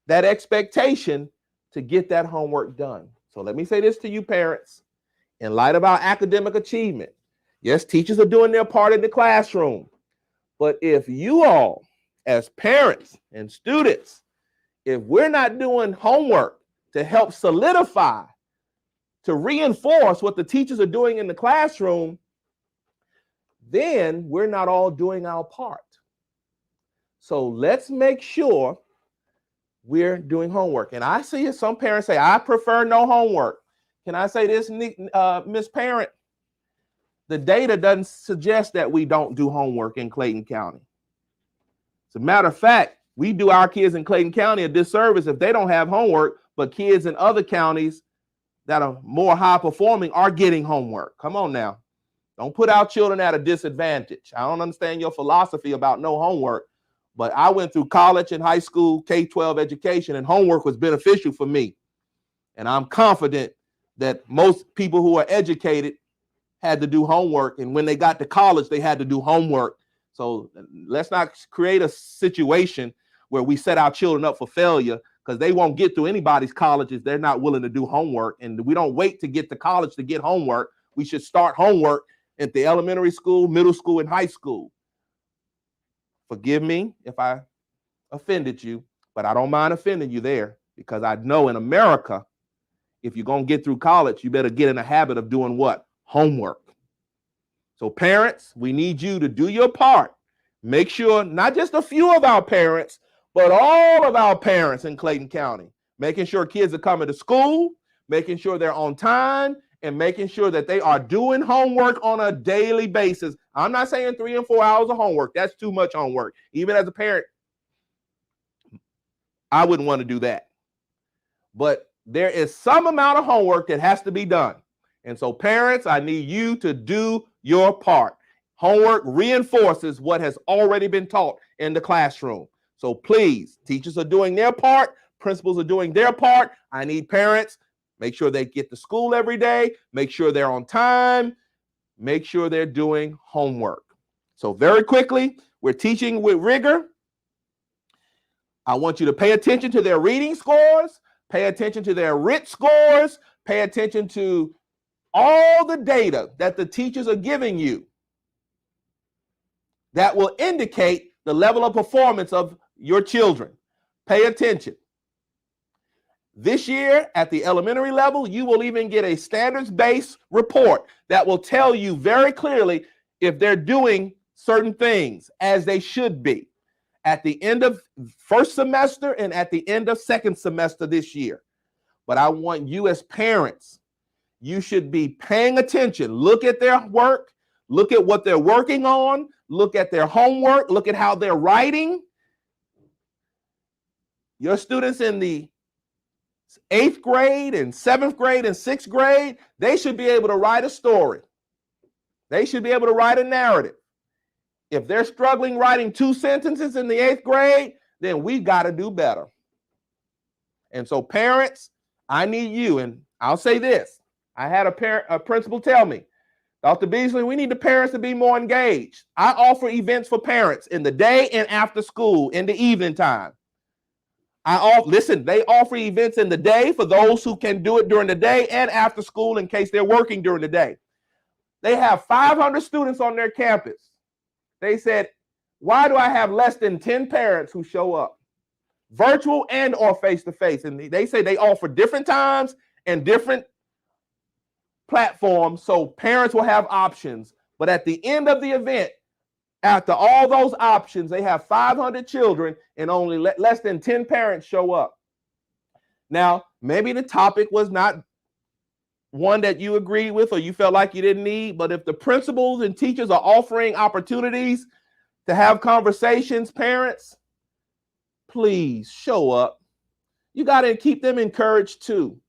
that expectation to get that homework done. So let me say this to you parents. In light of our academic achievement, yes, teachers are doing their part in the classroom. But if you all, as parents and students, if we're not doing homework to help solidify, to reinforce what the teachers are doing in the classroom, then we're not all doing our part. So let's make sure we're doing homework. And I see some parents say, I prefer no homework. Can I say this, Miss Parent? The data doesn't suggest that we don't do homework in Clayton County. As a matter of fact, we do our kids in Clayton County a disservice if they don't have homework, but kids in other counties that are more high performing are getting homework. Come on now. Don't put our children at a disadvantage. I don't understand your philosophy about no homework, but I went through college and high school, K-12 education, and homework was beneficial for me. And I'm confident that most people who are educated had to do homework. And when they got to college, they had to do homework. So let's not create a situation where we set our children up for failure, because they won't get through anybody's college if they're not willing to do homework. And we don't wait to get to college to get homework. We should start homework at the elementary school, middle school, and high school. Forgive me if I offended you, but I don't mind offending you there, because I know in America, if you're going to get through college, you better get in the habit of doing what? Homework. So parents, we need you to do your part. Make sure not just a few of our parents, but all of our parents in Clayton County, making sure kids are coming to school, making sure they're on time, and making sure that they are doing homework on a daily basis. I'm not saying 3 and 4 hours of homework. That's too much homework. Even as a parent, I wouldn't want to do that. But there is some amount of homework that has to be done. And so parents, I need you to do your part. Homework reinforces what has already been taught in the classroom. So please, teachers are doing their part. Principals are doing their part. I need parents. Make sure they get to school every day. Make sure they're on time. Make sure they're doing homework. So very quickly, we're teaching with rigor. I want you to pay attention to their reading scores. Pay attention to their writ scores. Pay attention to all the data that the teachers are giving you that will indicate the level of performance of your children. Pay attention. This year at the elementary level, you will even get a standards-based report that will tell you very clearly if they're doing certain things as they should be at the end of first semester and at the end of second semester this year. But I want you as parents, you should be paying attention. Look at their work. Look at what they're working on. Look at their homework. Look at how they're writing. Your students in the 8th grade and 7th grade and 6th grade, they should be able to write a story. They should be able to write a narrative. If they're struggling writing 2 sentences in the 8th grade, then we got to do better. And so parents, I need you. And I'll say this. I had a principal tell me, Dr. Beasley, we need the parents to be more engaged. I offer events for parents in the day and after school in the evening time. Listen, they offer events in the day for those who can do it during the day and after school in case they're working during the day. They have 500 students on their campus. They said, why do I have less than 10 parents who show up? Virtual and or face-to-face. And they say they offer different times and different platforms so parents will have options. But at the end of the event, after all those options, they have 500 children and only less than 10 parents show up. Now, maybe the topic was not one that you agreed with or you felt like you didn't need, but if the principals and teachers are offering opportunities to have conversations, parents, please show up. You got to keep them encouraged too.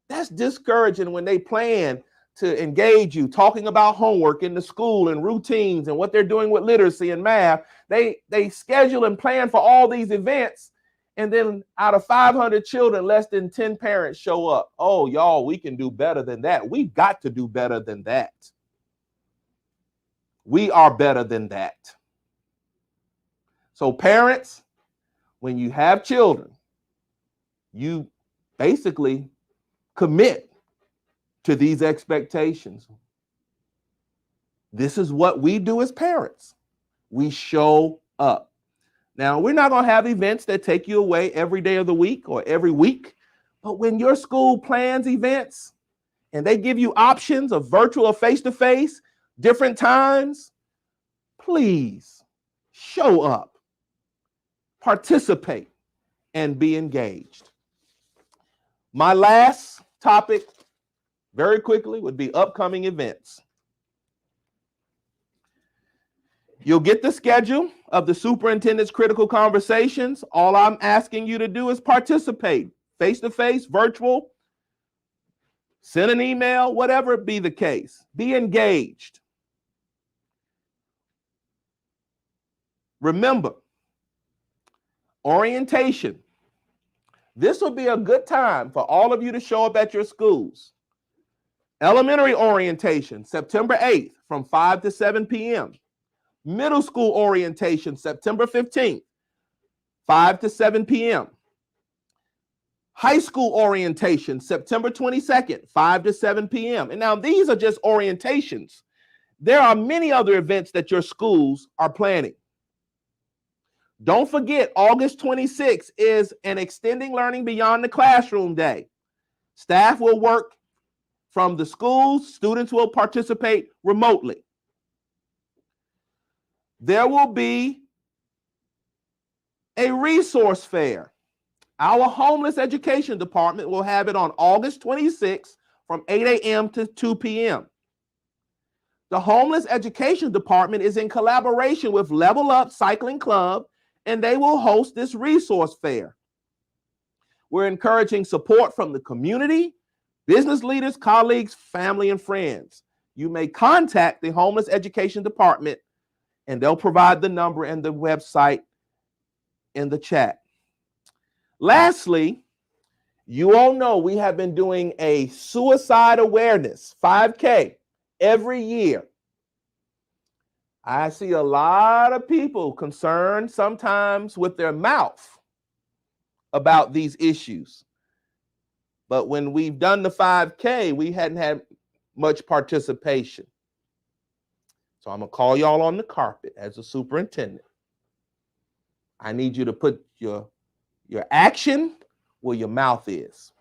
That's discouraging when they plan to engage you, talking about homework in the school and routines and what they're doing with literacy and math. They schedule and plan for all these events, and then out of 500 children, less than 10 parents show up. Oh, y'all, we can do better than that. We've got to do better than that. We are better than that. So parents, when you have children, you basically commit to these expectations. This is what we do as parents. We show up. Now, we're not going to have events that take you away every day of the week or every week, but when your school plans events and they give you options of virtual or face-to-face, different times, please show up, participate, and be engaged. My last topic, very quickly, would be upcoming events. You'll get the schedule of the superintendent's critical conversations. All I'm asking you to do is participate, face-to-face, virtual, Send an email, whatever it be the case. Be engaged. Remember, orientation. This will be a good time for all of you to show up at your schools. Elementary orientation, September 8th from 5 to 7 p.m. Middle school orientation, September 15th, 5 to 7 p.m. High school orientation, September 22nd, 5 to 7 p.m. And now these are just orientations. There are many other events that your schools are planning. Don't forget, August 26th is an Extending Learning Beyond the Classroom Day. Staff will work from the schools. Students will participate remotely. There will be a resource fair. Our homeless education department will have it on August 26th from 8 a.m. to 2 p.m. The homeless education department is in collaboration with Level Up Cycling Club, and they will host this resource fair. We're encouraging support from the community, business leaders, colleagues, family, and friends. You may contact the homeless education department, and they'll provide the number and the website in the chat. Lastly, you all know we have been doing a suicide awareness 5K every year. I see a lot of people concerned sometimes with their mouth about these issues. But when we've done the 5K, we hadn't had much participation. So I'm going to call y'all on the carpet as a superintendent. I need you to put your action where your mouth is.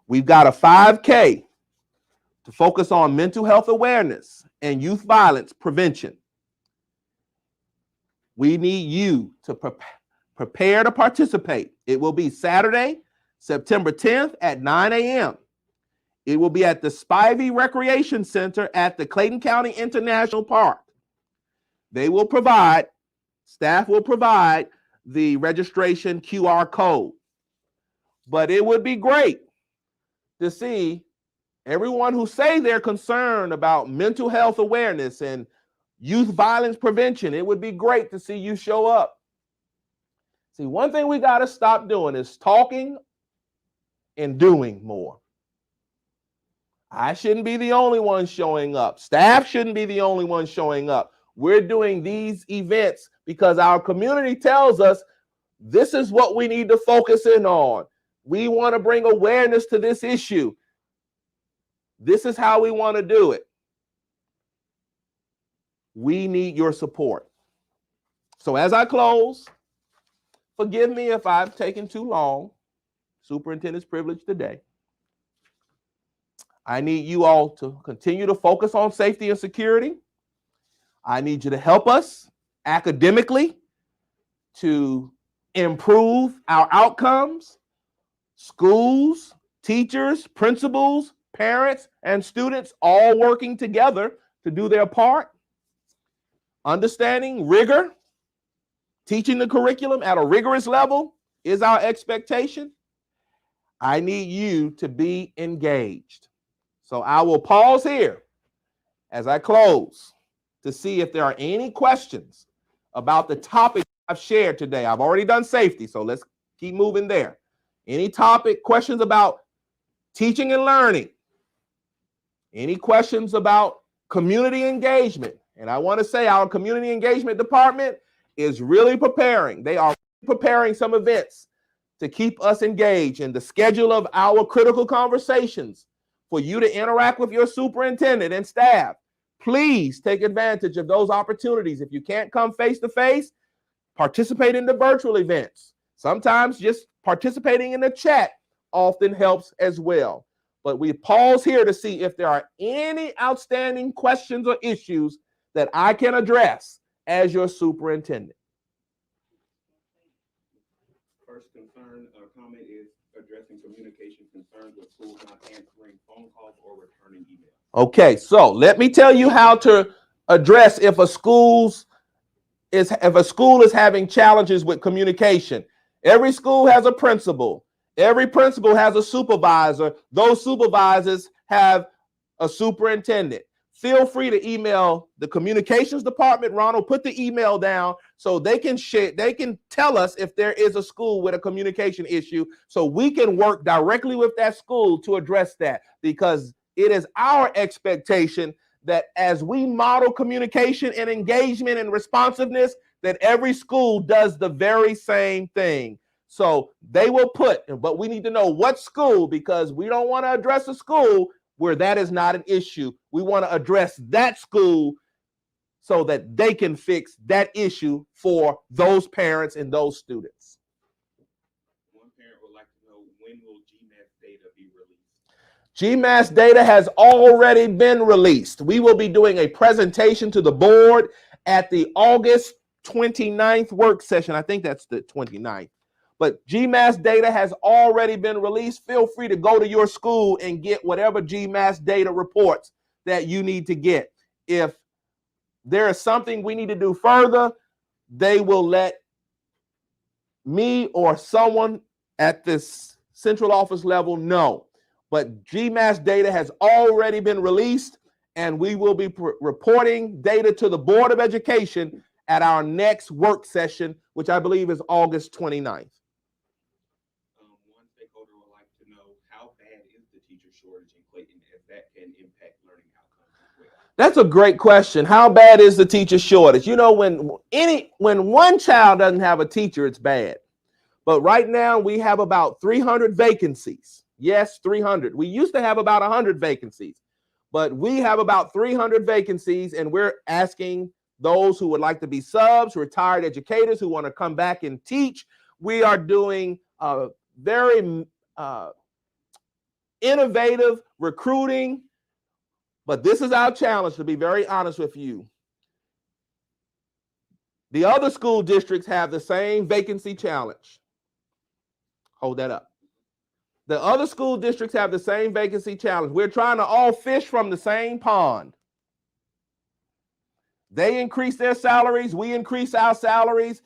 We've got a 5K to focus on mental health awareness and youth violence prevention. We need you to prepare to participate. It will be Saturday, September 10th at 9 a.m. It will be at the Spivey Recreation Center at the Clayton County International Park. Staff will provide the registration QR code. But it would be great to see everyone who say they're concerned about mental health awareness and youth violence prevention. It would be great to see you show up. See, one thing we got to stop doing is talking and doing more. I shouldn't be the only one showing up. Staff shouldn't be the only one showing up. We're doing these events because our community tells us this is what we need to focus in on. We want to bring awareness to this issue. This is how we want to do it. We need your support. So as I close, forgive me if I've taken too long. Superintendent's privilege today. I need you all to continue to focus on safety and security. I need you to help us academically to improve our outcomes. Schools, teachers, principals, parents, and students all working together to do their part. Understanding rigor, teaching the curriculum at a rigorous level is our expectation. I need you to be engaged. So I will pause here as I close to see if there are any questions about the topic I've shared today. I've already done safety, so let's keep moving there. Any questions about teaching and learning? Any questions about community engagement? And I want to say our community engagement department is really preparing. They are preparing some events to keep us engaged in the schedule of our critical conversations for you to interact with your superintendent and staff. Please take advantage of those opportunities. If you can't come face to face, participate in the virtual events. Sometimes just participating in the chat often helps as well. But we pause here to see if there are any outstanding questions or issues that I can address as your superintendent.
First concern or comment is addressing communication concerns with schools not answering phone calls or returning emails.
Okay, so let me tell you how to address if a school is having challenges with communication. Every school has a principal, Every principal has a supervisor. Those supervisors have a superintendent. Feel free to email the communications department. Ronald, put the email down so they can share, they can tell us if there is a school with a communication issue so we can work directly with that school to address that, because it is our expectation that as we model communication and engagement and responsiveness, that every school does the very same thing. So they will put, but we need to know what school, because we don't want to address a school where that is not an issue. We want to address that school so that they can fix that issue for those parents and those students.
One parent would like to know, when will GMAS data be released?
GMAS data has already been released. We will be doing a presentation to the board at the August 29th work session. I think that's the 29th. But GMAS data has already been released. Feel free to go to your school and get whatever GMAS data reports that you need to get. If there is something we need to do further, they will let me or someone at this central office level know. But GMAS data has already been released, and we will be reporting data to the Board of Education at our next work session, which I believe is August 29th.
One stakeholder would like to know, how bad is the teacher shortage in Clayton, as that can impact learning outcomes as well?
That's a great question. How bad is the teacher shortage? You know, when one child doesn't have a teacher, it's bad. But right now we have about 300 vacancies. Yes, 300. We used to have about 100 vacancies, but we have about 300 vacancies, and we're asking those who would like to be subs, retired educators who want to come back and teach. We are doing very innovative recruiting, but this is our challenge, to be very honest with you. The other school districts have the same vacancy challenge. Hold that up. The other school districts have the same vacancy challenge. We're trying to all fish from the same pond. They increase their salaries, we increase our salaries,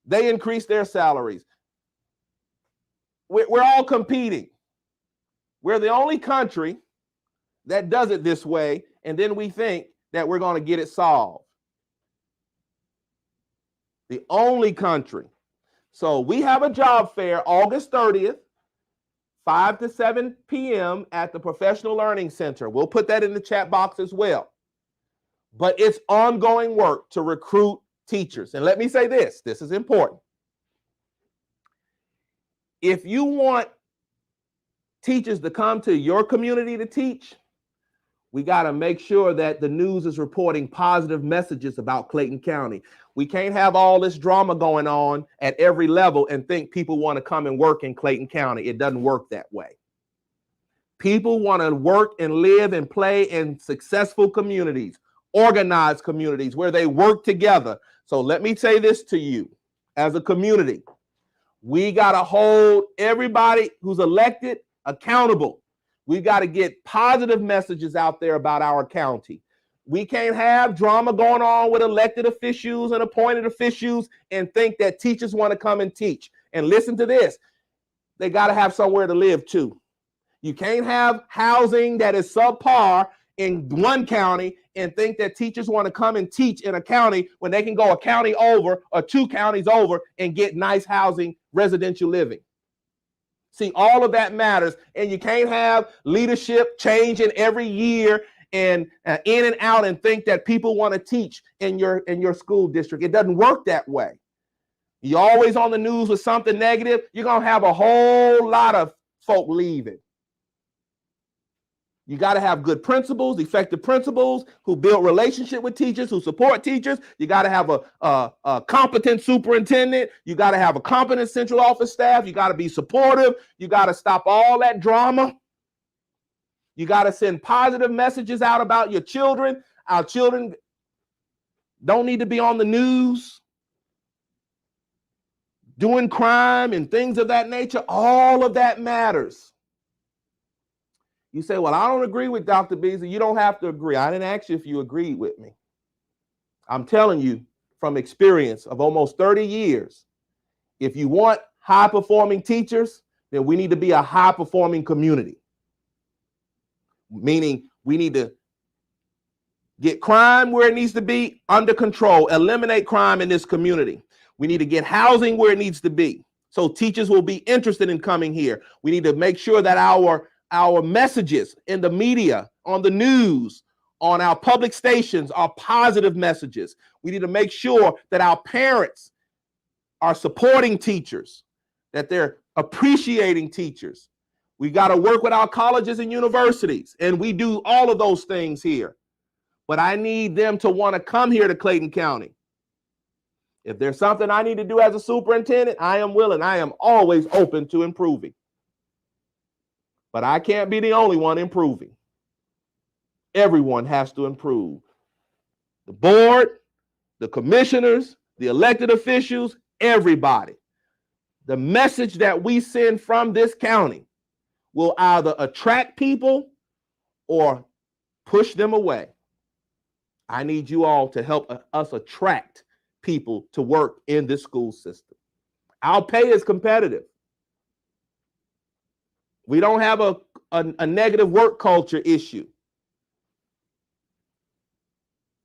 they increase their salaries. We're all competing. We're the only country that does it this way, and then we think that we're going to get it solved. The only country. So we have a job fair August 30th, 5 to 7 p.m. at the Professional Learning Center. We'll put that in the chat box as well. But it's ongoing work to recruit teachers. And let me say this is important. If you want teachers to come to your community to teach, we got to make sure that the news is reporting positive messages about Clayton County. We can't have all this drama going on at every level and think people want to come and work in Clayton County. It doesn't work that way. People want to work and live and play in successful communities, organized communities where they work together. So let me say this to you as a community. We got to hold everybody who's elected accountable. We got to get positive messages out there about our county. We can't have drama going on with elected officials and appointed officials and think that teachers want to come and teach. And listen to this. They got to have somewhere to live too. You can't have housing that is subpar in one county and think that teachers want to come and teach in a county when they can go a county over or 2 counties over and get nice housing, residential living. See, all of that matters, and you can't have leadership changing every year and in and out and think that people want to teach in your school district. It doesn't work that way. You're always on the news with something negative, you're going to have a whole lot of folk leaving. You got to have good principals, effective principals who build relationship with teachers, who support teachers. You got to have a competent superintendent. You got to have a competent central office staff. You got to be supportive. You got to stop all that drama. You got to send positive messages out about your children. Our children don't need to be on the news doing crime and things of that nature. All of that matters. You say, well, I don't agree with Dr. Beasley. You don't have to agree. I didn't ask you if you agreed with me. I'm telling you from experience of almost 30 years, if you want high-performing teachers, then we need to be a high-performing community. Meaning we need to get crime where it needs to be under control, eliminate crime in this community. We need to get housing where it needs to be, so teachers will be interested in coming here. We need to make sure that our messages in the media, on the news, on our public stations are positive messages. We need to make sure that our parents are supporting teachers, that they're appreciating teachers. We got to work with our colleges and universities, and we do all of those things here. But I need them to want to come here to Clayton County. If there's something I need to do as a superintendent, I am willing. I am always open to improving. But I can't be the only one improving. Everyone has to improve. The board, the commissioners, the elected officials, everybody. The message that we send from this county will either attract people or push them away. I need you all to help us attract people to work in this school system. Our pay is competitive. We don't have a negative work culture issue.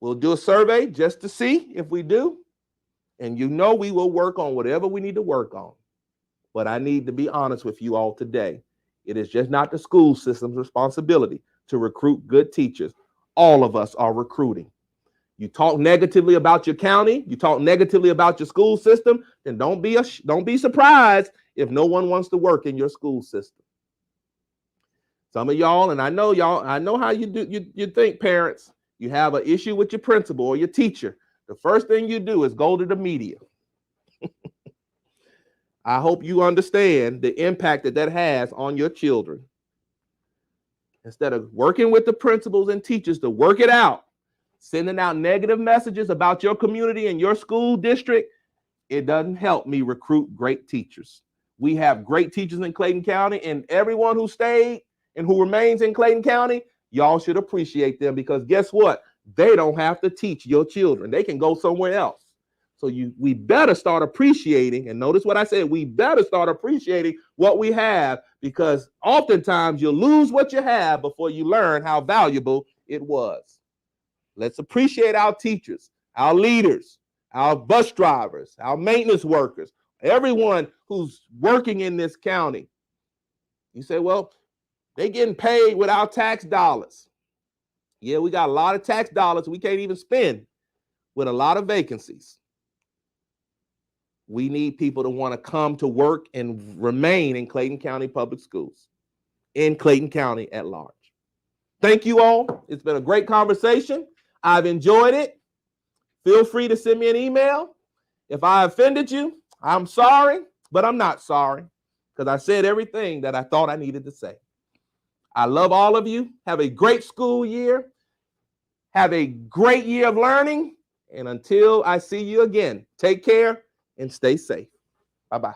We'll do a survey just to see if we do. And you know we will work on whatever we need to work on. But I need to be honest with you all today. It is just not the school system's responsibility to recruit good teachers. All of us are recruiting. You talk negatively about your county, you talk negatively about your school system, then don't be surprised if no one wants to work in your school system. Some of y'all, and I know how you do. You think, parents, you have an issue with your principal or your teacher. The first thing you do is go to the media. I hope you understand the impact that has on your children. Instead of working with the principals and teachers to work it out, sending out negative messages about your community and your school district, it doesn't help me recruit great teachers. We have great teachers in Clayton County, and everyone who stayed and who remains in Clayton County, y'all should appreciate them, because guess what? They don't have to teach your children. They can go somewhere else. So we better start appreciating, and notice what I said, we better start appreciating what we have, because oftentimes you'll lose what you have before you learn how valuable it was. Let's appreciate our teachers, our leaders, our bus drivers, our maintenance workers, everyone who's working in this county. You say, well, they're getting paid with our tax dollars. Yeah, we got a lot of tax dollars we can't even spend with a lot of vacancies. We need people to want to come to work and remain in Clayton County Public Schools, in Clayton County at large. Thank you all. It's been a great conversation. I've enjoyed it. Feel free to send me an email. If I offended you, I'm sorry, but I'm not sorry, because I said everything that I thought I needed to say. I love all of you. Have a great school year. Have a great year of learning. And until I see you again, take care and stay safe. Bye-bye.